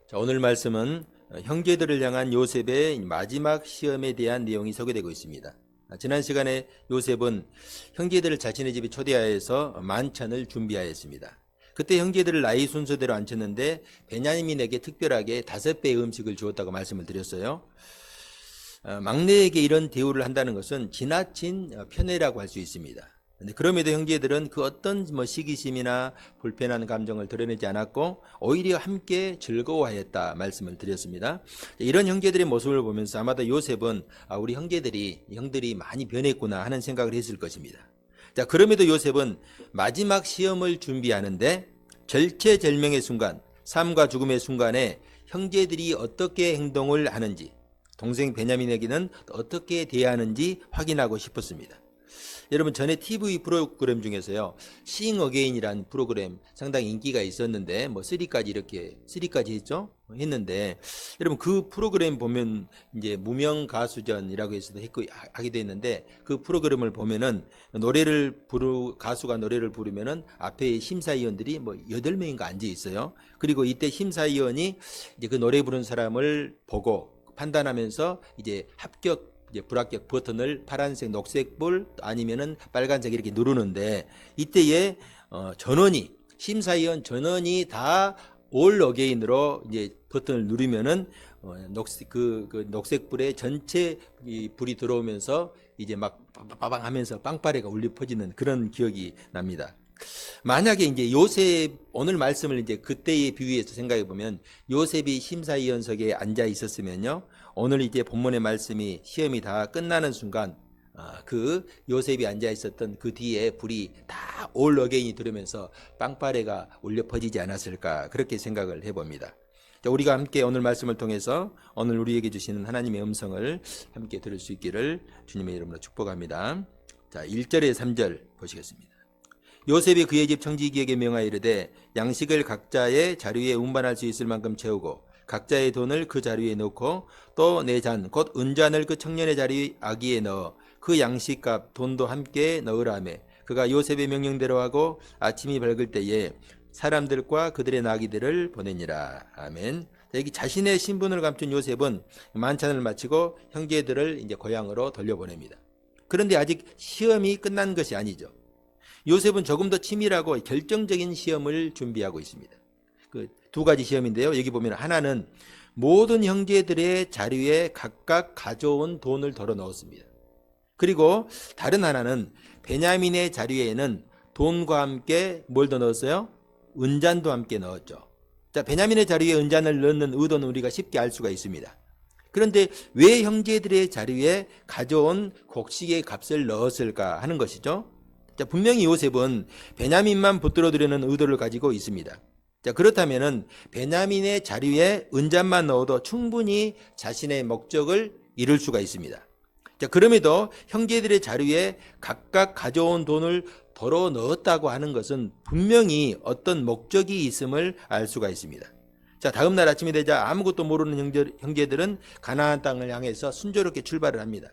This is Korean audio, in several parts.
자, 오늘 말씀은 형제들을 향한 요셉의 마지막 시험에 대한 내용이 소개되고 있습니다. 지난 시간에 요셉은 형제들을 자신의 집에 초대하여서 만찬을 준비하였습니다. 그때 형제들을 나이 순서대로 앉혔는데 베냐민에게 특별하게 5배의 음식을 주었다고 말씀을 드렸어요. 막내에게 이런 대우를 한다는 것은 지나친 편애라고 할 수 있습니다. 그럼에도 형제들은 그 어떤 시기심이나 불편한 감정을 드러내지 않았고 오히려 함께 즐거워하였다 말씀을 드렸습니다. 이런 형제들의 모습을 보면서 아마도 요셉은 우리 형들이 많이 변했구나 하는 생각을 했을 것입니다. 자, 그럼에도 요셉은 마지막 시험을 준비하는데 절체절명의 순간, 삶과 죽음의 순간에 형제들이 어떻게 행동을 하는지, 동생 베냐민에게는 어떻게 대하는지 확인하고 싶었습니다. 여러분, 전에 TV 프로그램 중에서요, Seeing Again이라는 프로그램 상당히 인기가 있었는데 3까지 했죠? 했는데 여러분, 그 프로그램 보면 이제 무명 가수전이라고 해서도 하기도 했는데, 그 프로그램을 보면은 가수가 노래를 부르면은 앞에 심사위원들이 8명인가 앉아 있어요. 그리고 이때 심사위원이 이제 그 노래 부른 사람을 보고 판단하면서 이제 불합격 버튼을 파란색, 녹색불 아니면은 빨간색 이렇게 누르는데, 이때에 심사위원 전원이 다 올 어게인으로 이제 버튼을 누르면은 녹색불에 전체 이 불이 들어오면서 이제 막 빠방 하면서 빵빠레가 울려 퍼지는 그런 기억이 납니다. 만약에 이제 오늘 말씀을 이제 그때에 비유해서 생각해 보면, 요셉이 심사위원석에 앉아 있었으면요, 오늘 이제 본문의 말씀이 시험이 다 끝나는 순간 그 요셉이 앉아 있었던 그 뒤에 불이 다 올 어게인이 들으면서 빵빠레가 울려 퍼지지 않았을까, 그렇게 생각을 해봅니다. 자, 우리가 함께 오늘 말씀을 통해서 오늘 우리에게 주시는 하나님의 음성을 함께 들을 수 있기를 주님의 이름으로 축복합니다. 자, 1절에 3절 보시겠습니다. 요셉이 그의 집 청지기에게 명하여 이르되 양식을 각자의 자루에 운반할 수 있을 만큼 채우고 각자의 돈을 그 자루에 넣고 또 내 잔 곧 은잔을 그 청년의 자리 아기에 넣어 그 양식값 돈도 함께 넣으라매 그가 요셉의 명령대로 하고 아침이 밝을 때에 사람들과 그들의 나귀들을 보내니라. 아멘. 여기 자신의 신분을 감춘 요셉은 만찬을 마치고 형제들을 이제 고향으로 돌려보냅니다. 그런데 아직 시험이 끝난 것이 아니죠. 요셉은 조금 더 치밀하고 결정적인 시험을 준비하고 있습니다. 그 2가지 시험인데요. 여기 보면 하나는 모든 형제들의 자리에 각각 가져온 돈을 덜어 넣었습니다. 그리고 다른 하나는 베냐민의 자리에는 돈과 함께 뭘 더 넣었어요? 은잔도 함께 넣었죠. 자, 베냐민의 자리에 은잔을 넣는 의도는 우리가 쉽게 알 수가 있습니다. 그런데 왜 형제들의 자리에 가져온 곡식의 값을 넣었을까 하는 것이죠. 자, 분명히 요셉은 베냐민만 붙들어 두려는 의도를 가지고 있습니다. 자, 그렇다면은 베냐민의 자리에 은잔만 넣어도 충분히 자신의 목적을 이룰 수가 있습니다. 자, 그럼에도 형제들의 자리에 각각 가져온 돈을 덜어 넣었다고 하는 것은 분명히 어떤 목적이 있음을 알 수가 있습니다. 자, 다음 날 아침이 되자 아무것도 모르는 형제들은 가나안 땅을 향해서 순조롭게 출발을 합니다.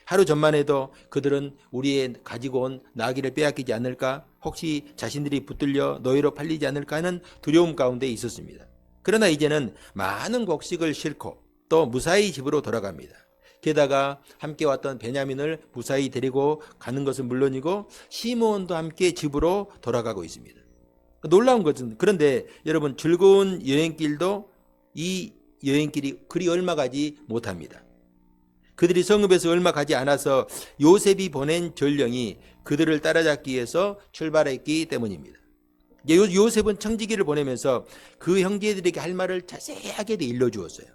하루 전만 해도 그들은 우리의 가지고 온 나귀를 빼앗기지 않을까, 혹시 자신들이 붙들려 노예로 팔리지 않을까 하는 두려움 가운데 있었습니다. 그러나 이제는 많은 곡식을 싣고 또 무사히 집으로 돌아갑니다. 게다가 함께 왔던 베냐민을 무사히 데리고 가는 것은 물론이고 시므온도 함께 집으로 돌아가고 있습니다. 놀라운 것은, 그런데 여러분, 즐거운 여행길도 이 여행길이 그리 얼마 가지 못합니다. 그들이 성읍에서 얼마 가지 않아서 요셉이 보낸 전령이 그들을 따라잡기 위해서 출발했기 때문입니다. 요셉은 청지기를 보내면서 그 형제들에게 할 말을 자세하게 일러주었어요.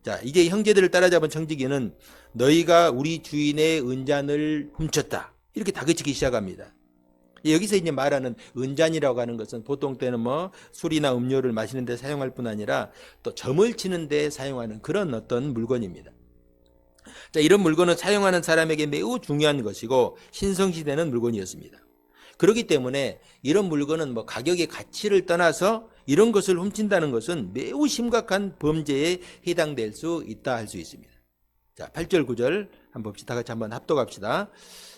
자, 이제 형제들을 따라잡은 청지기는 너희가 우리 주인의 은잔을 훔쳤다, 이렇게 다그치기 시작합니다. 여기서 이제 말하는 은잔이라고 하는 것은 보통 때는 술이나 음료를 마시는 데 사용할 뿐 아니라 또 점을 치는 데 사용하는 그런 어떤 물건입니다. 자, 이런 물건은 사용하는 사람에게 매우 중요한 것이고 신성시되는 물건이었습니다. 그렇기 때문에 이런 물건은 가격의 가치를 떠나서 이런 것을 훔친다는 것은 매우 심각한 범죄에 해당될 수 있다 할 수 있습니다. 자, 8절 9절 한번 봅시다. 다 같이 한번 합독합시다.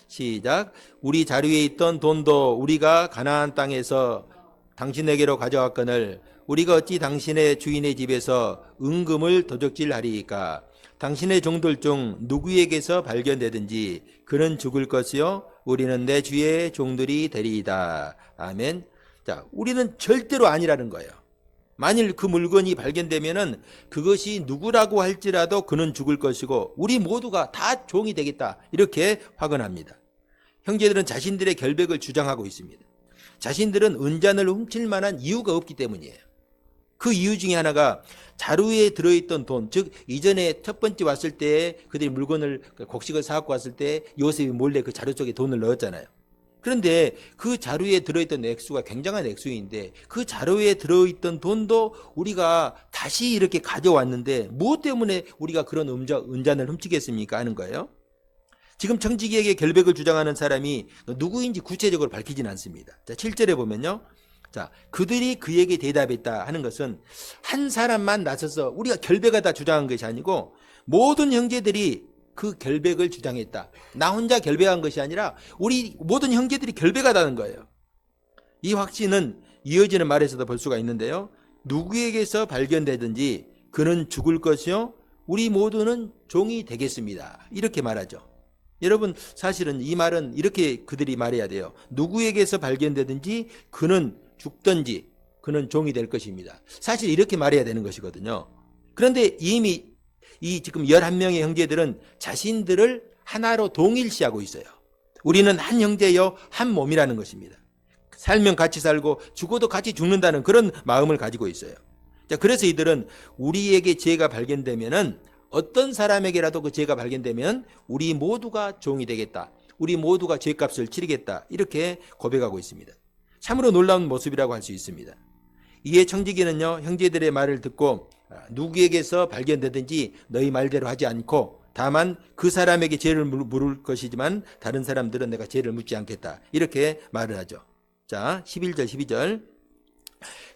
시작. 우리 자루에 있던 돈도 우리가 가나안 땅에서 당신에게로 가져왔거늘 우리가 어찌 당신의 주인의 집에서 은금을 도적질하리이까. 당신의 종들 중 누구에게서 발견되든지 그는 죽을 것이요 우리는 내 주의 종들이 되리이다. 아멘. 자, 우리는 절대로 아니라는 거예요. 만일 그 물건이 발견되면은 그것이 누구라고 할지라도 그는 죽을 것이고 우리 모두가 다 종이 되겠다. 이렇게 확언합니다. 형제들은 자신들의 결백을 주장하고 있습니다. 자신들은 은잔을 훔칠 만한 이유가 없기 때문이에요. 그 이유 중에 하나가 자루에 들어있던 돈, 즉 이전에 첫 번째 왔을 때 그들이 물건을 곡식을 사갖고 왔을 때 요셉이 몰래 그 자루 속에 돈을 넣었잖아요. 그런데 그 자루에 들어있던 액수가 굉장한 액수인데 그 자루에 들어있던 돈도 우리가 다시 이렇게 가져왔는데 무엇 때문에 우리가 그런 은잔을 훔치겠습니까 하는 거예요. 지금 청지기에게 결백을 주장하는 사람이 누구인지 구체적으로 밝히진 않습니다. 자, 7절에 보면요. 자, 그들이 그에게 대답했다 하는 것은 한 사람만 나서서 우리가 결백하다 주장한 것이 아니고 모든 형제들이 그 결백을 주장했다. 나 혼자 결백한 것이 아니라 우리 모든 형제들이 결백하다는 거예요. 이 확신은 이어지는 말에서도 볼 수가 있는데요. 누구에게서 발견되든지 그는 죽을 것이요 우리 모두는 종이 되겠습니다. 이렇게 말하죠. 여러분 사실은 이 말은 이렇게 그들이 말해야 돼요. 누구에게서 발견되든지 그는 죽든지 그는 종이 될 것입니다. 사실 이렇게 말해야 되는 것이거든요. 그런데 이미 이 지금 11명의 형제들은 자신들을 하나로 동일시하고 있어요. 우리는 한 형제여 한 몸이라는 것입니다. 살면 같이 살고 죽어도 같이 죽는다는 그런 마음을 가지고 있어요. 자, 그래서 이들은 우리에게 죄가 발견되면은 어떤 사람에게라도 그 죄가 발견되면 우리 모두가 종이 되겠다. 우리 모두가 죄값을 치르겠다. 이렇게 고백하고 있습니다. 참으로 놀라운 모습이라고 할 수 있습니다. 이에 청지기는요, 형제들의 말을 듣고 누구에게서 발견되든지 너희 말대로 하지 않고 다만 그 사람에게 죄를 물을 것이지만 다른 사람들은 내가 죄를 묻지 않겠다. 이렇게 말을 하죠. 자, 11절 12절.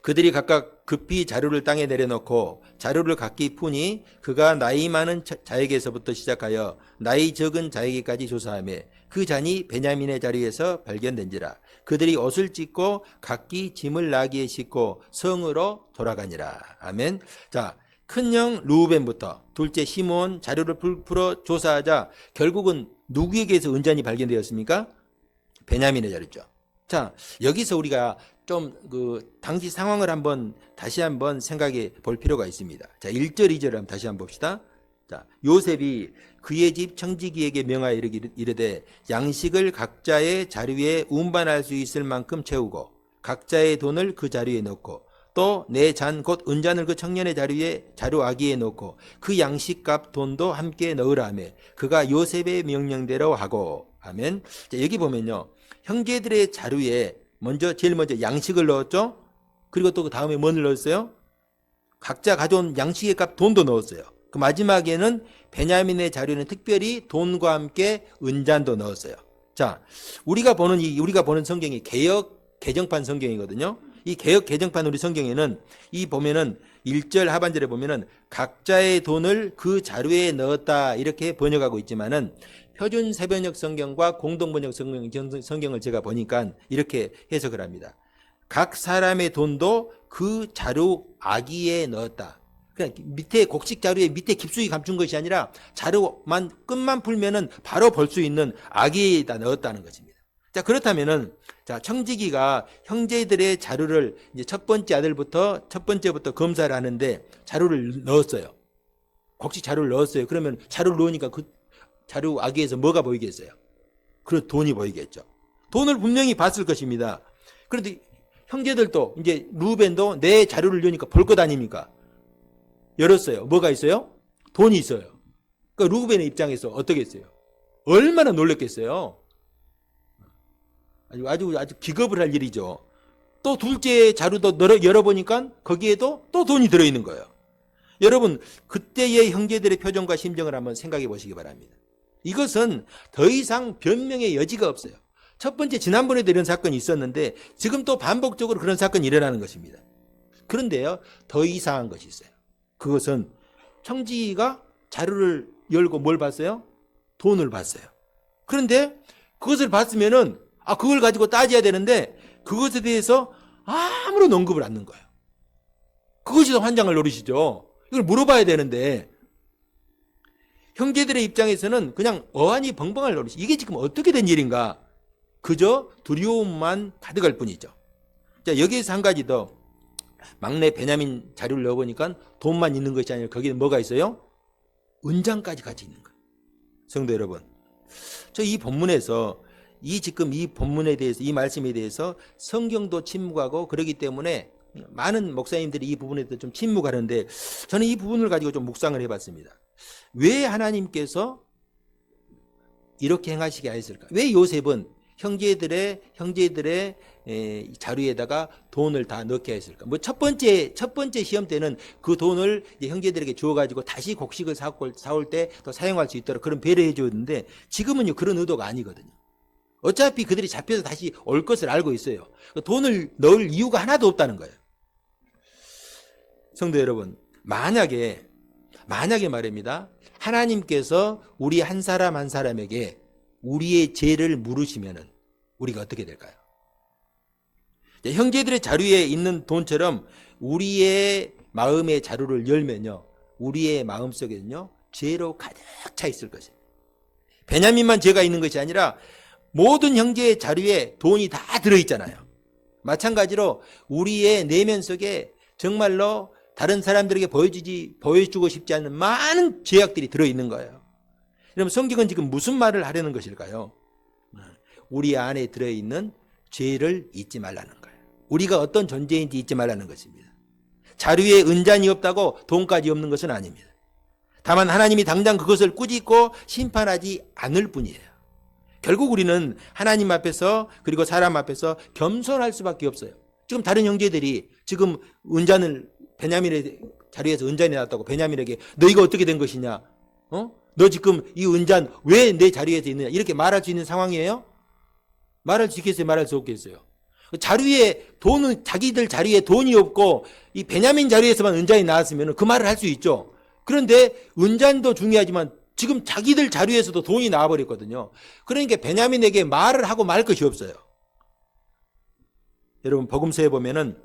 그들이 각각 급히 자루를 땅에 내려놓고 자루를 각기 푸니 그가 나이 많은 자에게서부터 시작하여 나이 적은 자에게까지 조사하며 그 잔이 베냐민의 자리에서 발견된지라. 그들이 옷을 찢고 각기 짐을 나귀에 싣고 성으로 돌아가니라. 아멘. 자, 큰형 루벤부터 둘째 시몬 자루를 풀어 조사하자 결국은 누구에게서 은잔이 발견되었습니까? 베냐민의 자리죠. 자, 여기서 우리가 좀 그 당시 상황을 다시 한번 생각해 볼 필요가 있습니다. 자, 1절 2절을 한번 다시 한번 봅시다. 자, 요셉이 그의 집 청지기에게 명하여 이르되 양식을 각자의 자루에 운반할 수 있을 만큼 채우고 각자의 돈을 그 자루에 넣고 또 내 잔 곧 은잔을 그 청년의 자루 아기에 넣고 그 양식값 돈도 함께 넣으라 하며 그가 요셉의 명령대로 하고. 아멘. 자, 여기 보면요, 형제들의 자루에 제일 먼저 양식을 넣었죠. 그리고 또 그 다음에 뭘 넣었어요? 각자 가져온 양식의 값 돈도 넣었어요. 그 마지막에는 베냐민의 자루에는 특별히 돈과 함께 은잔도 넣었어요. 자, 우리가 보는 성경이 개역 개정판 성경이거든요. 이 개역 개정판 우리 성경에는 이 보면은 1절 하반절에 보면은 각자의 돈을 그 자루에 넣었다 이렇게 번역하고 있지만은 표준 새번역 성경과 공동번역 성경을 제가 보니까 이렇게 해석을 합니다. 각 사람의 돈도 그 자루 아기에 넣었다. 그냥 밑에 곡식 자루에 밑에 깊숙이 감춘 것이 아니라 자루만 끝만 풀면은 바로 볼 수 있는 아기에다 넣었다는 것입니다. 자, 그렇다면은 자, 청지기가 형제들의 자루를 이제 첫 번째부터 검사를 하는데 자루를 넣었어요. 곡식 자루를 넣었어요. 그러면 자루를 넣으니까 그 자루 아기에서 뭐가 보이겠어요? 그 돈이 보이겠죠. 돈을 분명히 봤을 것입니다. 그런데 형제들도 이제 루벤도 내 자루를 여니까 볼 것 아닙니까? 열었어요. 뭐가 있어요? 돈이 있어요. 그러니까 루벤의 입장에서 어떻겠어요? 얼마나 놀랐겠어요? 아주 기겁을 할 일이죠. 또 둘째 자루도 열어보니까 거기에도 또 돈이 들어있는 거예요. 여러분, 그때의 형제들의 표정과 심정을 한번 생각해 보시기 바랍니다. 이것은 더 이상 변명의 여지가 없어요. 첫 번째, 지난번에도 이런 사건이 있었는데 지금 또 반복적으로 그런 사건이 일어나는 것입니다. 그런데요, 더 이상한 것이 있어요. 그것은 청지기가 자루를 열고 뭘 봤어요? 돈을 봤어요. 그런데 그것을 봤으면은 그걸 가지고 따져야 되는데 그것에 대해서 아무런 언급을 않는 거예요. 그것이 더 환장을 노리시죠. 이걸 물어봐야 되는데 형제들의 입장에서는 그냥 어안이 벙벙할 노릇이 이게 지금 어떻게 된 일인가 그저 두려움만 가득할 뿐이죠. 자, 여기에서 한 가지 더 막내 베냐민 자료를 넣어보니까 돈만 있는 것이 아니라 거기에 뭐가 있어요? 은장까지 같이 있는 거예요. 성도 여러분, 저 이 본문에서 지금 이 본문에 대해서 이 말씀에 대해서 성경도 침묵하고 그러기 때문에 많은 목사님들이 이 부분에 대해서 좀 침묵하는데 저는 이 부분을 가지고 좀 묵상을 해봤습니다. 왜 하나님께서 이렇게 행하시게 하셨을까? 왜 요셉은 형제들의 자루에다가 돈을 다 넣게 했을까? 뭐 첫 번째 시험 때는 그 돈을 이제 형제들에게 주어가지고 다시 곡식을 사올 때 또 사용할 수 있도록 그런 배려해 줬는데 지금은요 그런 의도가 아니거든요. 어차피 그들이 잡혀서 다시 올 것을 알고 있어요. 돈을 넣을 이유가 하나도 없다는 거예요. 성도 여러분, 만약에 말입니다. 하나님께서 우리 한 사람 한 사람에게 우리의 죄를 물으시면은 우리가 어떻게 될까요? 형제들의 자루에 있는 돈처럼 우리의 마음의 자루를 열면요, 우리의 마음속에는요 죄로 가득 차 있을 것이에요. 베냐민만 죄가 있는 것이 아니라 모든 형제의 자루에 돈이 다 들어있잖아요. 마찬가지로 우리의 내면 속에 정말로 다른 사람들에게 보여주고 싶지 않은 많은 죄악들이 들어있는 거예요. 그럼 성경은 지금 무슨 말을 하려는 것일까요? 우리 안에 들어있는 죄를 잊지 말라는 거예요. 우리가 어떤 존재인지 잊지 말라는 것입니다. 자루에 은잔이 없다고 돈까지 없는 것은 아닙니다. 다만 하나님이 당장 그것을 꾸짖고 심판하지 않을 뿐이에요. 결국 우리는 하나님 앞에서 그리고 사람 앞에서 겸손할 수밖에 없어요. 지금 다른 형제들이 지금 은잔을 베냐민의 자리에서 은잔이 나왔다고 베냐민에게 너 이거 어떻게 된 것이냐? 너 지금 이 은잔 왜 내 자리에서 있느냐? 이렇게 말할 수 있는 상황이에요? 말할 수 있겠어요? 말할 수 없겠어요? 자리에 돈은 자기들 자리에 돈이 없고 이 베냐민 자리에서만 은잔이 나왔으면 그 말을 할 수 있죠. 그런데 은잔도 중요하지만 지금 자기들 자리에서도 돈이 나와버렸거든요. 그러니까 베냐민에게 말을 하고 말 것이 없어요. 여러분 복음서에 보면은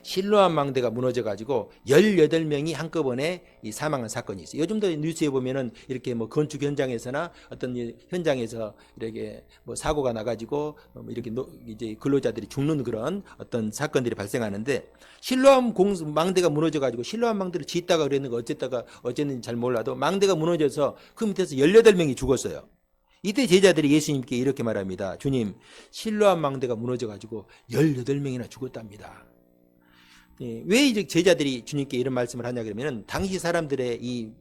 실로암 망대가 무너져가지고 18명이 한꺼번에 사망한 사건이 있어요. 요즘도 뉴스에 보면은 이렇게 뭐 건축 현장에서나 어떤 현장에서 이렇게 뭐 사고가 나가지고 이렇게 이제 근로자들이 죽는 그런 어떤 사건들이 발생하는데 실로암 망대가 무너져가지고 실로암 망대를 짓다가 그랬는가 어쨌는지 잘 몰라도 망대가 무너져서 그 밑에서 18명이 죽었어요. 이때 제자들이 예수님께 이렇게 말합니다. 주님, 실로암 망대가 무너져가지고 18명이나 죽었답니다. 왜 이제 제자들이 주님께 이런 말씀을 하냐 그러면은 당시 사람들의 이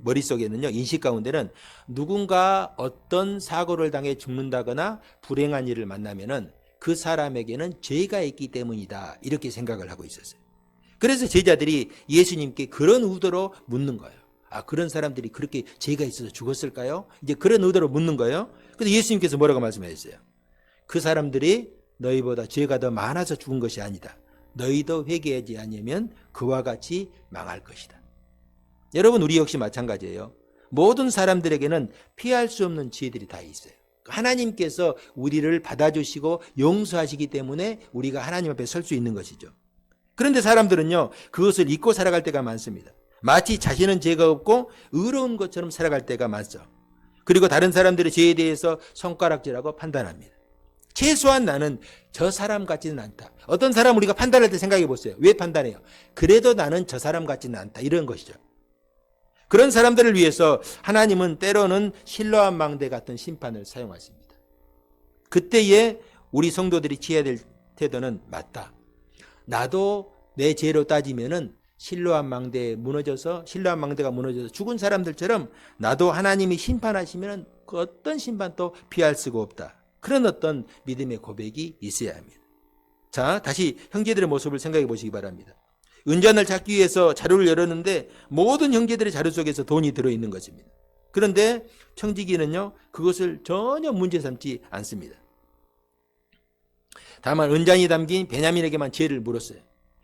머릿속에는요, 인식 가운데는 누군가 어떤 사고를 당해 죽는다거나 불행한 일을 만나면은 그 사람에게는 죄가 있기 때문이다. 이렇게 생각을 하고 있었어요. 그래서 제자들이 예수님께 그런 의도로 묻는 거예요. 아, 그런 사람들이 그렇게 죄가 있어서 죽었을까요? 이제 그런 의도로 묻는 거예요. 그래서 예수님께서 뭐라고 말씀하셨어요? 그 사람들이 너희보다 죄가 더 많아서 죽은 것이 아니다. 너희도 회개하지 않으면 그와 같이 망할 것이다. 여러분, 우리 역시 마찬가지예요. 모든 사람들에게는 피할 수 없는 죄들이 다 있어요. 하나님께서 우리를 받아주시고 용서하시기 때문에 우리가 하나님 앞에 설 수 있는 것이죠. 그런데 사람들은요, 그것을 잊고 살아갈 때가 많습니다. 마치 자신은 죄가 없고 의로운 것처럼 살아갈 때가 많죠. 그리고 다른 사람들의 죄에 대해서 손가락질하고 판단합니다. 최소한 나는 저 사람 같지는 않다. 어떤 사람 우리가 판단할 때 생각해 보세요. 왜 판단해요? 그래도 나는 저 사람 같지는 않다. 이런 것이죠. 그런 사람들을 위해서 하나님은 때로는 실로암 망대 같은 심판을 사용하십니다. 그때에 우리 성도들이 취해야 될 태도는 맞다. 나도 내 죄로 따지면은 실로암 망대가 무너져서 죽은 사람들처럼 나도 하나님이 심판하시면 그 어떤 심판도 피할 수가 없다. 그런 어떤 믿음의 고백이 있어야 합니다. 자, 다시 형제들의 모습을 생각해 보시기 바랍니다. 은잔을 찾기 위해서 자루를 열었는데 모든 형제들의 자루 속에서 돈이 들어있는 것입니다. 그런데 청지기는요, 그것을 전혀 문제 삼지 않습니다. 다만 은잔이 담긴 베냐민에게만 죄를 물었어요.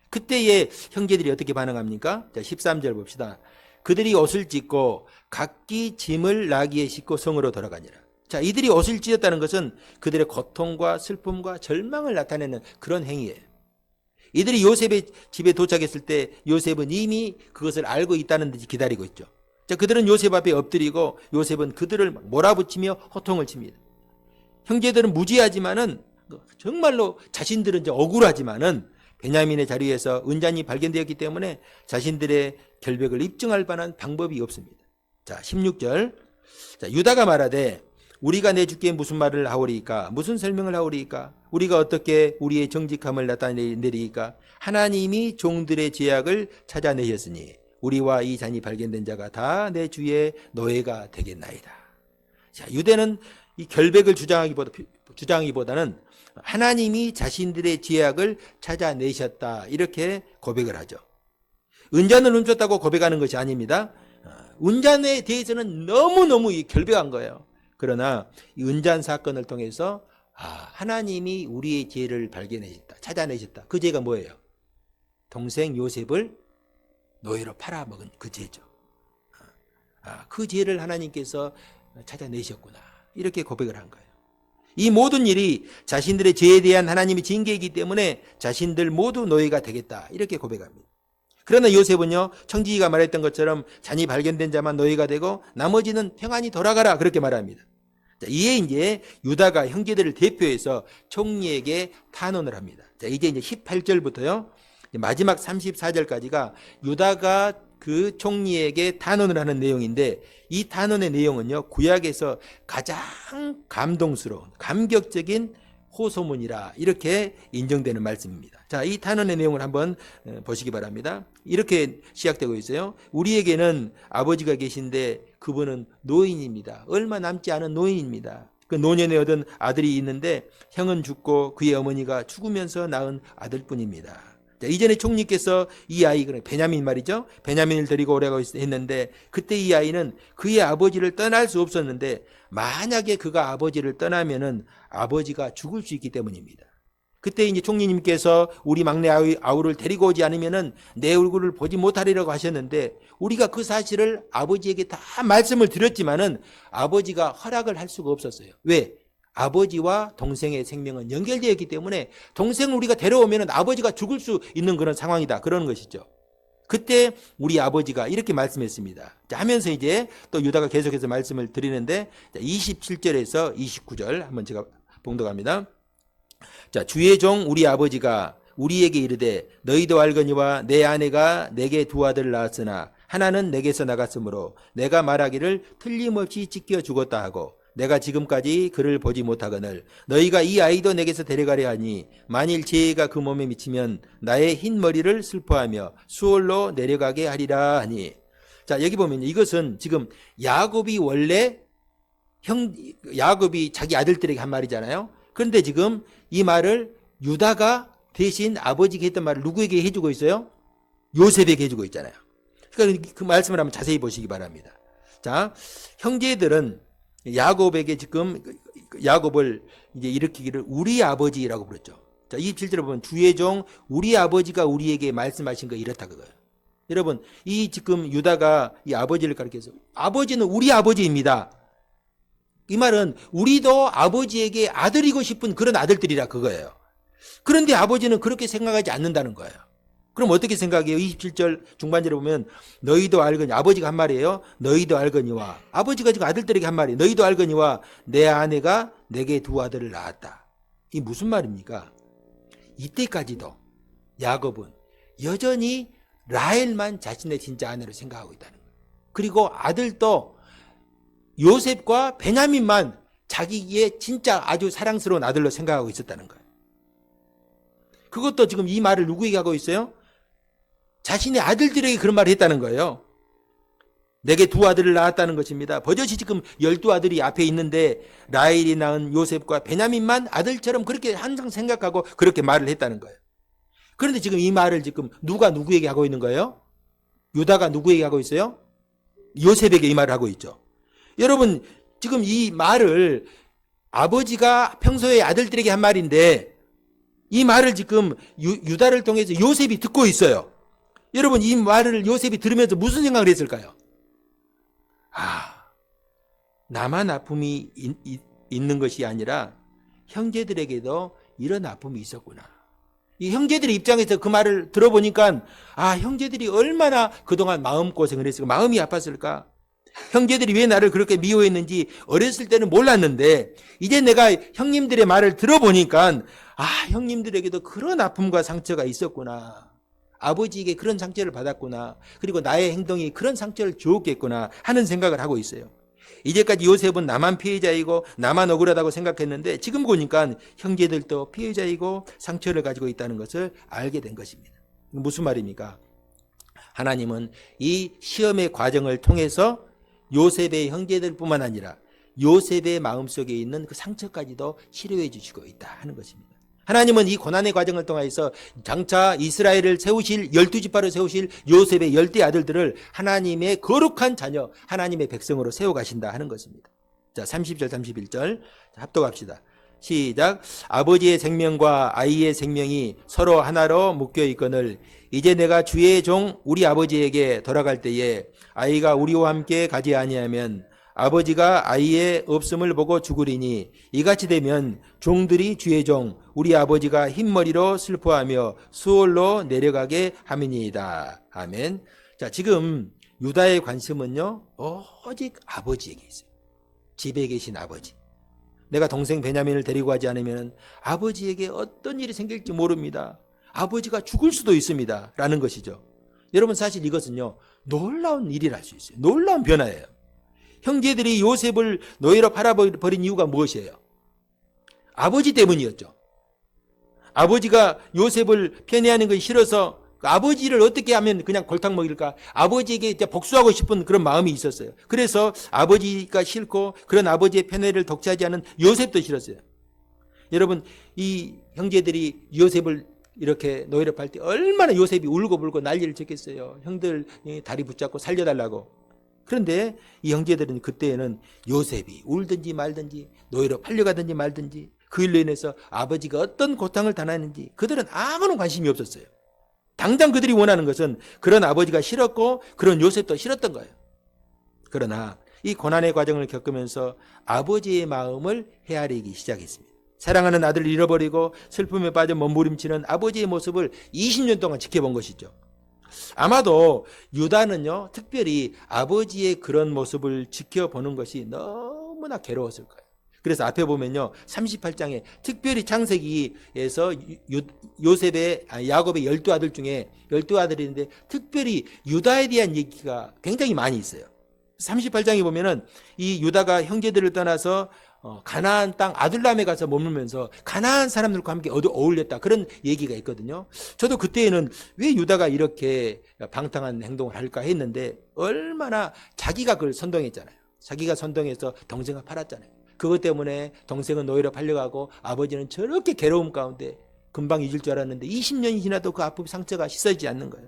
그때의 형제들이 어떻게 반응합니까? 자, 13절 봅시다. 그들이 옷을 찢고 각기 짐을 나귀에 싣고 성으로 돌아가니라. 자, 이들이 옷을 찢었다는 것은 그들의 고통과 슬픔과 절망을 나타내는 그런 행위예요. 이들이 요셉의 집에 도착했을 때 요셉은 이미 그것을 알고 있다는 듯이 기다리고 있죠. 자, 그들은 요셉 앞에 엎드리고 요셉은 그들을 몰아붙이며 호통을 칩니다. 형제들은 무지하지만은 정말로 자신들은 이제 억울하지만은 베냐민의 자리에서 은잔이 발견되었기 때문에 자신들의 결백을 입증할 만한 방법이 없습니다. 자, 16절. 자, 유다가 말하되 우리가 내 주께 무슨 말을 하오리이까? 무슨 설명을 하오리이까? 우리가 어떻게 우리의 정직함을 나타내리이까? 하나님이 종들의 죄악을 찾아내셨으니 우리와 이 잔이 발견된 자가 다 내 주의 노예가 되겠나이다. 자, 유대는 이 결백을 주장하기보다는 하나님이 자신들의 죄악을 찾아내셨다 이렇게 고백을 하죠. 은잔을 훔쳤다고 고백하는 것이 아닙니다. 은잔에 대해서는 너무너무 결백한 거예요. 그러나 이 은잔 사건을 통해서 하나님이 우리의 죄를 발견하셨다, 찾아내셨다. 그 죄가 뭐예요? 동생 요셉을 노예로 팔아먹은 그 죄죠. 그 죄를 하나님께서 찾아내셨구나 이렇게 고백을 한 거예요. 이 모든 일이 자신들의 죄에 대한 하나님의 징계이기 때문에 자신들 모두 노예가 되겠다 이렇게 고백합니다. 그러나 요셉은요, 청지기가 말했던 것처럼 잔이 발견된 자만 노예가 되고 나머지는 평안히 돌아가라 그렇게 말합니다. 자, 이에 이제 유다가 형제들을 대표해서 총리에게 탄원을 합니다. 자, 이제 18절부터요 마지막 34절까지가 유다가 그 총리에게 탄원을 하는 내용인데, 이 탄원의 내용은요 구약에서 가장 감동스러운 감격적인 호소문이라 이렇게 인정되는 말씀입니다. 자, 이 탄원의 내용을 한번 보시기 바랍니다. 이렇게 시작되고 있어요. 우리에게는 아버지가 계신데 그분은 노인입니다. 얼마 남지 않은 노인입니다. 그 노년에 얻은 아들이 있는데 형은 죽고 그의 어머니가 죽으면서 낳은 아들뿐입니다. 자, 이전에 총리께서 이 아이, 베냐민 말이죠. 베냐민을 데리고 오라고 했는데 그때 이 아이는 그의 아버지를 떠날 수 없었는데 만약에 그가 아버지를 떠나면은 아버지가 죽을 수 있기 때문입니다. 그때 이제 총리님께서 우리 막내 아우를 데리고 오지 않으면은 내 얼굴을 보지 못하리라고 하셨는데 우리가 그 사실을 아버지에게 다 말씀을 드렸지만은 아버지가 허락을 할 수가 없었어요. 왜? 아버지와 동생의 생명은 연결되어 있기 때문에 동생을 우리가 데려오면 아버지가 죽을 수 있는 그런 상황이다. 그런 것이죠. 그때 우리 아버지가 이렇게 말씀했습니다. 자, 하면서 이제 또 유다가 계속해서 말씀을 드리는데 27절에서 29절 한번 제가 봉독합니다. 자, 주의 종 우리 아버지가 우리에게 이르되 너희도 알거니와 내 아내가 내게 두 아들을 낳았으나 하나는 내게서 나갔으므로 내가 말하기를 틀림없이 찢겨 죽었다 하고 내가 지금까지 그를 보지 못하거늘 너희가 이 아이도 내게서 데려가려 하니 만일 죄가 그 몸에 미치면 나의 흰 머리를 슬퍼하며 수월로 내려가게 하리라 하니. 자, 여기 보면 이것은 지금 야곱이 원래 야곱이 자기 아들들에게 한 말이잖아요. 그런데 지금 이 말을 유다가 대신 아버지가 했던 말을 누구에게 해주고 있어요? 요셉에게 해주고 있잖아요. 그러니까 그 말씀을 한번 자세히 보시기 바랍니다. 자, 형제들은 야곱에게 지금 야곱을 이제 일으키기를 우리 아버지라고 부르죠. 자, 27절에 보면 주의 종 우리 아버지가 우리에게 말씀하신 거 이렇다 그거예요. 여러분, 이 지금 유다가 이 아버지를 가리켜서 아버지는 우리 아버지입니다. 이 말은 우리도 아버지에게 아들이고 싶은 그런 아들들이라 그거예요. 그런데 아버지는 그렇게 생각하지 않는다는 거예요. 그럼 어떻게 생각해요? 27절 중반절에 보면 너희도 알거니, 아버지가 한 말이에요. 너희도 알거니와, 아버지가 지금 아들들에게 한 말이에요. 너희도 알거니와 내 아내가 내게 두 아들을 낳았다. 이 무슨 말입니까? 이때까지도 야곱은 여전히 라헬만 자신의 진짜 아내로 생각하고 있다는 거예요. 그리고 아들도 요셉과 베냐민만 자기의 진짜 아주 사랑스러운 아들로 생각하고 있었다는 거예요. 그것도 지금 이 말을 누구에게 하고 있어요? 자신의 아들들에게 그런 말을 했다는 거예요. 내게 두 아들을 낳았다는 것입니다. 버젓이 지금 12아들이 앞에 있는데 라헬이 낳은 요셉과 베냐민만 아들처럼 그렇게 항상 생각하고 그렇게 말을 했다는 거예요. 그런데 지금 이 말을 지금 누가 누구에게 하고 있는 거예요? 유다가 누구에게 하고 있어요? 요셉에게 이 말을 하고 있죠. 여러분, 지금 이 말을 아버지가 평소에 아들들에게 한 말인데 이 말을 지금 유다를 통해서 요셉이 듣고 있어요. 여러분, 이 말을 요셉이 들으면서 무슨 생각을 했을까요? 나만 아픔이 있는 것이 아니라 형제들에게도 이런 아픔이 있었구나. 이 형제들의 입장에서 그 말을 들어보니까 형제들이 얼마나 그동안 마음고생을 했을까, 마음이 아팠을까. 형제들이 왜 나를 그렇게 미워했는지 어렸을 때는 몰랐는데 이제 내가 형님들의 말을 들어보니까 형님들에게도 그런 아픔과 상처가 있었구나. 아버지에게 그런 상처를 받았구나. 그리고 나의 행동이 그런 상처를 주었겠구나 하는 생각을 하고 있어요. 이제까지 요셉은 나만 피해자이고 나만 억울하다고 생각했는데 지금 보니까 형제들도 피해자이고 상처를 가지고 있다는 것을 알게 된 것입니다. 무슨 말입니까? 하나님은 이 시험의 과정을 통해서 요셉의 형제들뿐만 아니라 요셉의 마음속에 있는 그 상처까지도 치료해 주시고 있다 하는 것입니다. 하나님은 이 고난의 과정을 통해서 장차 이스라엘을 세우실 12지파를 세우실 요셉의 10대 아들들을 하나님의 거룩한 자녀, 하나님의 백성으로 세워가신다 하는 것입니다. 자, 30절 31절 합독합시다. 시작. 아버지의 생명과 아이의 생명이 서로 하나로 묶여 있거늘 이제 내가 주의 종 우리 아버지에게 돌아갈 때에 아이가 우리와 함께 가지 아니하면 아버지가 아이의 없음을 보고 죽으리니 이같이 되면 종들이 주의 종 우리 아버지가 흰머리로 슬퍼하며 수월로 내려가게 함이니이다. 아멘. 자, 지금 유다의 관심은요 오직 아버지에게 있어요. 집에 계신 아버지. 내가 동생 베냐민을 데리고 가지 않으면 아버지에게 어떤 일이 생길지 모릅니다. 아버지가 죽을 수도 있습니다. 라는 것이죠. 여러분 사실 이것은요 놀라운 일이라 할 수 있어요. 놀라운 변화예요. 형제들이 요셉을 노예로 팔아버린 이유가 무엇이에요? 아버지 때문이었죠. 아버지가 요셉을 편애하는 것이 싫어서 아버지를 어떻게 하면 그냥 골탕 먹일까? 아버지에게 복수하고 싶은 그런 마음이 있었어요. 그래서 아버지가 싫고 그런 아버지의 편애를 독차지 않은 요셉도 싫었어요. 여러분 이 형제들이 요셉을 이렇게 노예로 팔 때 얼마나 요셉이 울고불고 난리를 쳤겠어요. 형들 다리 붙잡고 살려달라고. 그런데 이 형제들은 그때에는 요셉이 울든지 말든지 노예로 팔려가든지 말든지 그 일로 인해서 아버지가 어떤 고통을 당하는지 그들은 아무런 관심이 없었어요. 당장 그들이 원하는 것은 그런 아버지가 싫었고 그런 요셉도 싫었던 거예요. 그러나 이 고난의 과정을 겪으면서 아버지의 마음을 헤아리기 시작했습니다. 사랑하는 아들을 잃어버리고 슬픔에 빠져 몸부림치는 아버지의 모습을 20년 동안 지켜본 것이죠. 아마도 유다는요 특별히 아버지의 그런 모습을 지켜보는 것이 너무나 괴로웠을 거예요. 그래서 앞에 보면요 38장에 특별히 창세기에서 요셉의 야곱의 12아들 중에 12아들인데 특별히 유다에 대한 얘기가 굉장히 많이 있어요. 38장에 보면은 이 유다가 형제들을 떠나서 가나안 땅 아둘람에 가서 머물면서 가나안 사람들과 함께 어울렸다 그런 얘기가 있거든요. 저도 그때에는 왜 유다가 이렇게 방탕한 행동을 할까 했는데 얼마나 자기가 그걸 선동했잖아요. 자기가 선동해서 동생을 팔았잖아요. 그것 때문에 동생은 노예로 팔려가고 아버지는 저렇게 괴로움 가운데 금방 잊을 줄 알았는데 20년이 지나도 그 아픔 상처가 씻어지지 않는 거예요.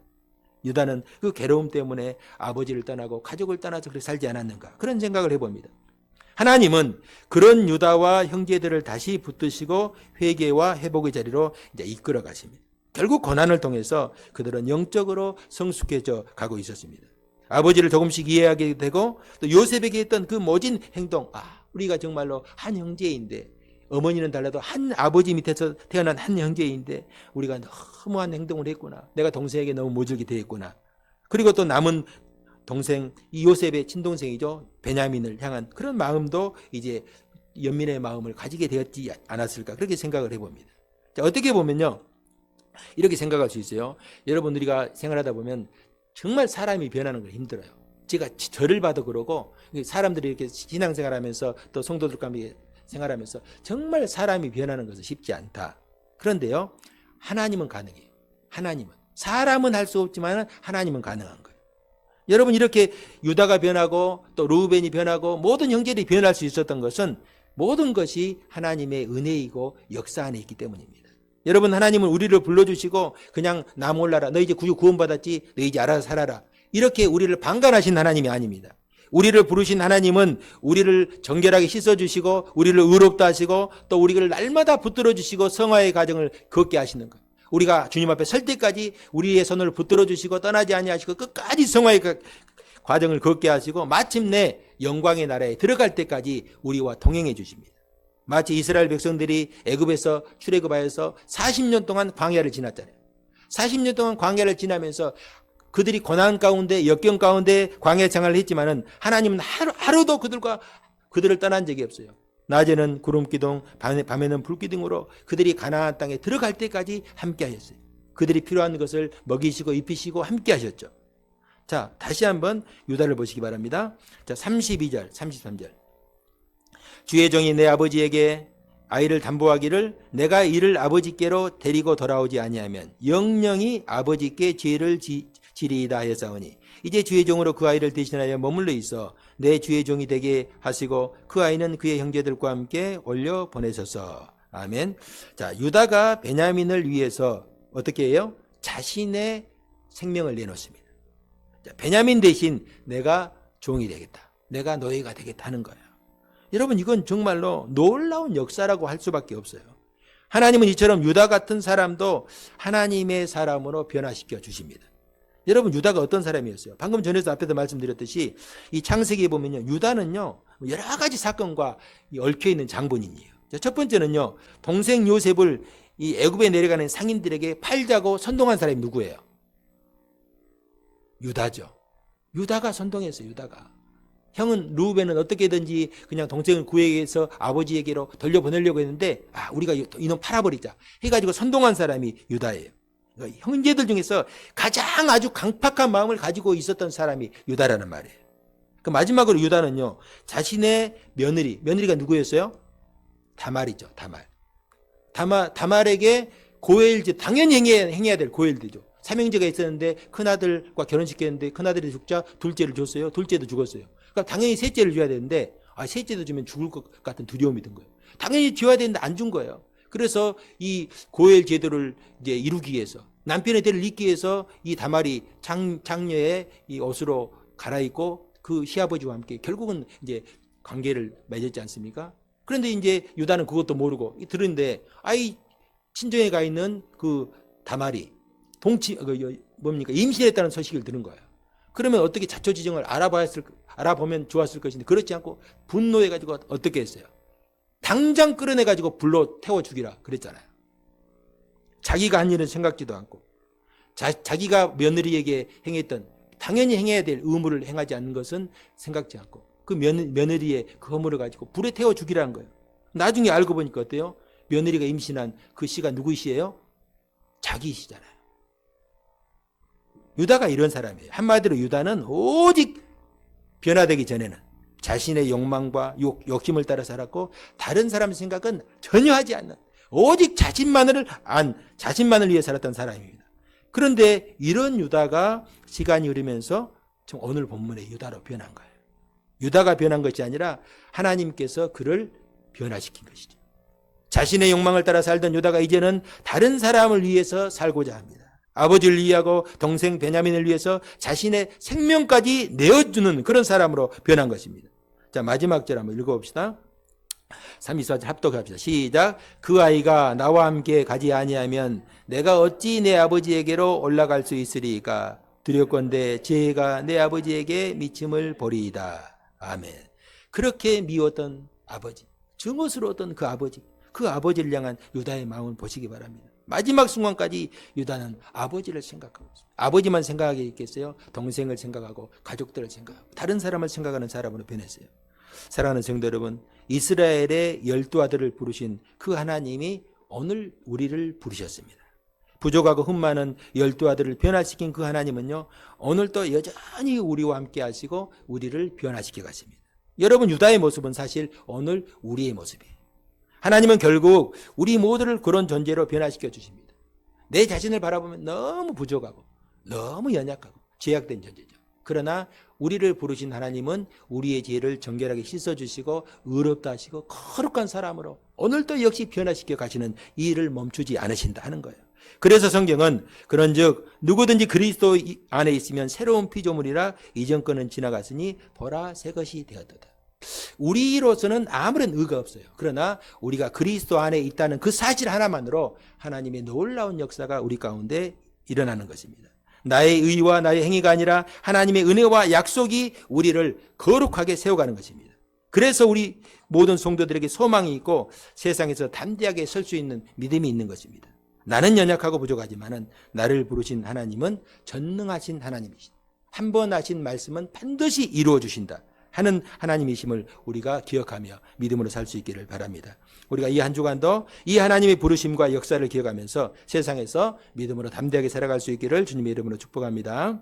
유다는 그 괴로움 때문에 아버지를 떠나고 가족을 떠나서 그렇게 살지 않았는가 그런 생각을 해봅니다. 하나님은 그런 유다와 형제들을 다시 붙드시고 회개와 회복의 자리로 이제 이끌어 가십니다. 결국 고난을 통해서 그들은 영적으로 성숙해져 가고 있었습니다. 아버지를 조금씩 이해하게 되고 또 요셉에게 했던 그 모진 행동, 우리가 정말로 한 형제인데 어머니는 달라도 한 아버지 밑에서 태어난 한 형제인데 우리가 너무한 행동을 했구나. 내가 동생에게 너무 모질게 대했구나. 그리고 또 남은 동생 이 요셉의 친동생이죠. 베냐민을 향한 그런 마음도 이제 연민의 마음을 가지게 되었지 않았을까 그렇게 생각을 해봅니다. 자, 어떻게 보면요 이렇게 생각할 수 있어요. 여러분 우리가 생활하다 보면 정말 사람이 변하는 걸 힘들어요. 제가 저를 봐도 그러고 사람들이 이렇게 신앙생활하면서 또 성도들과 함께 생활하면서 정말 사람이 변하는 것은 쉽지 않다. 그런데요 하나님은 가능해요. 하나님은 사람은 할 수 없지만 하나님은 가능한 거예요. 여러분 이렇게 유다가 변하고 또 루벤이 변하고 모든 형제들이 변할 수 있었던 것은 모든 것이 하나님의 은혜이고 역사 안에 있기 때문입니다. 여러분 하나님은 우리를 불러주시고 그냥 나 몰라라 너 이제 구원받았지 너 이제 알아서 살아라 이렇게 우리를 방관하신 하나님이 아닙니다. 우리를 부르신 하나님은 우리를 정결하게 씻어주시고 우리를 의롭다 하시고 또 우리를 날마다 붙들어주시고 성화의 과정을 걷게 하시는 거예요. 우리가 주님 앞에 설 때까지 우리의 손을 붙들어 주시고 떠나지 아니하시고 끝까지 성화의 과정을 걷게 하시고 마침내 영광의 나라에 들어갈 때까지 우리와 동행해 주십니다. 마치 이스라엘 백성들이 애굽에서 출애굽하여서 40년 동안 광야를 지났잖아요. 40년 동안 광야를 지나면서 그들이 고난 가운데 역경 가운데 광야 생활을 했지만은 하나님은 하루도 그들을 떠난 적이 없어요. 낮에는 구름 기둥, 밤에는 불 기둥으로 그들이 가나안 땅에 들어갈 때까지 함께 하셨어요. 그들이 필요한 것을 먹이시고 입히시고 함께 하셨죠. 자, 다시 한번 유다를 보시기 바랍니다. 자, 32절, 33절. 주의 종이 내 아버지에게 아이를 담보하기를 내가 이를 아버지께로 데리고 돌아오지 아니하면 영영이 아버지께 죄를 지리이다 하였사오니 이제 주의 종으로 그 아이를 대신하여 머물러 있어 내 주의 종이 되게 하시고 그 아이는 그의 형제들과 함께 올려 보내소서. 아멘. 자, 유다가 베냐민을 위해서 어떻게 해요? 자신의 생명을 내놓습니다. 자, 베냐민 대신 내가 종이 되겠다. 내가 노예가 되겠다 하는 거예요. 여러분, 이건 정말로 놀라운 역사라고 할 수밖에 없어요. 하나님은 이처럼 유다 같은 사람도 하나님의 사람으로 변화시켜 주십니다. 여러분, 유다가 어떤 사람이었어요? 방금 전에도 앞에서 말씀드렸듯이 이 창세기에 보면요, 유다는요 여러 가지 사건과 얽혀 있는 장본인이에요. 첫 번째는요, 동생 요셉을 이 애굽에 내려가는 상인들에게 팔자고 선동한 사람이 누구예요? 유다죠. 유다가 선동했어요. 유다가. 형은 루벤은 어떻게든지 그냥 동생을 구해서 아버지에게로 돌려보내려고 했는데 우리가 이놈 팔아버리자 해가지고 선동한 사람이 유다예요. 그러니까 형제들 중에서 가장 아주 강팍한 마음을 가지고 있었던 사람이 유다라는 말이에요. 그 마지막으로 유다는요, 자신의 며느리가 누구였어요? 다말이죠. 다말에게 고엘제, 당연히 행해야 될 고엘제죠. 삼형제가 있었는데 큰아들과 결혼시켰는데 큰아들이 죽자 둘째를 줬어요. 둘째도 죽었어요. 그러니까 당연히 셋째를 줘야 되는데 셋째도 주면 죽을 것 같은 두려움이 든 거예요. 당연히 줘야 되는데 안 준 거예요. 그래서 이 고엘 제도를 이제 이루기 위해서 남편의 대를 잇기 위해서 이 다말이 장녀의 이 옷으로 갈아입고 그 시아버지와 함께 결국은 이제 관계를 맺었지 않습니까? 그런데 이제 유다는 그것도 모르고 들은데 친정에 가 있는 그 다말이 임신했다는 소식을 들은 거예요. 그러면 어떻게 자초지정을 알아보면 좋았을 것인데 그렇지 않고 분노해가지고 어떻게 했어요? 당장 끌어내가지고 불로 태워 죽이라 그랬잖아요. 자기가 한 일은 생각지도 않고 자기가 며느리에게 행했던 당연히 행해야 될 의무를 행하지 않는 것은 생각지 않고 그 며느리의 그 허물을 가지고 불에 태워 죽이라는 거예요. 나중에 알고 보니까 어때요? 며느리가 임신한 그 씨가 누구 씨예요? 자기 씨잖아요. 유다가 이런 사람이에요. 한마디로 유다는 오직 변화되기 전에는 자신의 욕망과 욕심을 따라 살았고 다른 사람 생각은 전혀 하지 않는 오직 자신만을 위해 살았던 사람입니다. 그런데 이런 유다가 시간이 흐르면서 지금 오늘 본문의 유다로 변한 거예요. 유다가 변한 것이 아니라 하나님께서 그를 변화시킨 것이죠. 자신의 욕망을 따라 살던 유다가 이제는 다른 사람을 위해서 살고자 합니다. 아버지를 위하고 동생 베냐민을 위해서 자신의 생명까지 내어주는 그런 사람으로 변한 것입니다. 자, 마지막 절 한번 읽어봅시다. 32절 합독합시다. 시작. 그 아이가 나와 함께 가지 아니하면 내가 어찌 내 아버지에게로 올라갈 수 있으리까? 두렵건대 죄가 내 아버지에게 미침을 보리이다. 아멘. 그렇게 미웠던 아버지, 증오스러웠던 그 아버지를 향한 유다의 마음을 보시기 바랍니다. 마지막 순간까지 유다는 아버지를 생각하고 있습니다. 아버지만 생각하게 있겠어요? 동생을 생각하고 가족들을 생각하고 다른 사람을 생각하는 사람으로 변했어요. 사랑하는 성도 여러분, 이스라엘의 12아들을 부르신 그 하나님이 오늘 우리를 부르셨습니다. 부족하고 흠 많은 12아들을 변화시킨 그 하나님은요, 오늘도 여전히 우리와 함께 하시고 우리를 변화시켜 가십니다. 여러분, 유다의 모습은 사실 오늘 우리의 모습이에요. 하나님은 결국 우리 모두를 그런 존재로 변화시켜 주십니다. 내 자신을 바라보면 너무 부족하고 너무 연약하고 죄악된 존재죠. 그러나 우리를 부르신 하나님은 우리의 죄를 정결하게 씻어주시고 의롭다 하시고 거룩한 사람으로 오늘도 역시 변화시켜 가시는 이 일을 멈추지 않으신다 하는 거예요. 그래서 성경은 그런즉 누구든지 그리스도 안에 있으면 새로운 피조물이라 이전 것은 지나갔으니 보라 새 것이 되었도다. 우리로서는 아무런 의가 없어요. 그러나 우리가 그리스도 안에 있다는 그 사실 하나만으로 하나님의 놀라운 역사가 우리 가운데 일어나는 것입니다. 나의 의와 나의 행위가 아니라 하나님의 은혜와 약속이 우리를 거룩하게 세워가는 것입니다. 그래서 우리 모든 성도들에게 소망이 있고 세상에서 담대하게 설 수 있는 믿음이 있는 것입니다. 나는 연약하고 부족하지만은 나를 부르신 하나님은 전능하신 하나님이시다. 한 번 하신 말씀은 반드시 이루어 주신다 하는 하나님이심을 우리가 기억하며 믿음으로 살 수 있기를 바랍니다. 우리가 이 한 주간도 이 하나님의 부르심과 역사를 기억하면서 세상에서 믿음으로 담대하게 살아갈 수 있기를 주님의 이름으로 축복합니다.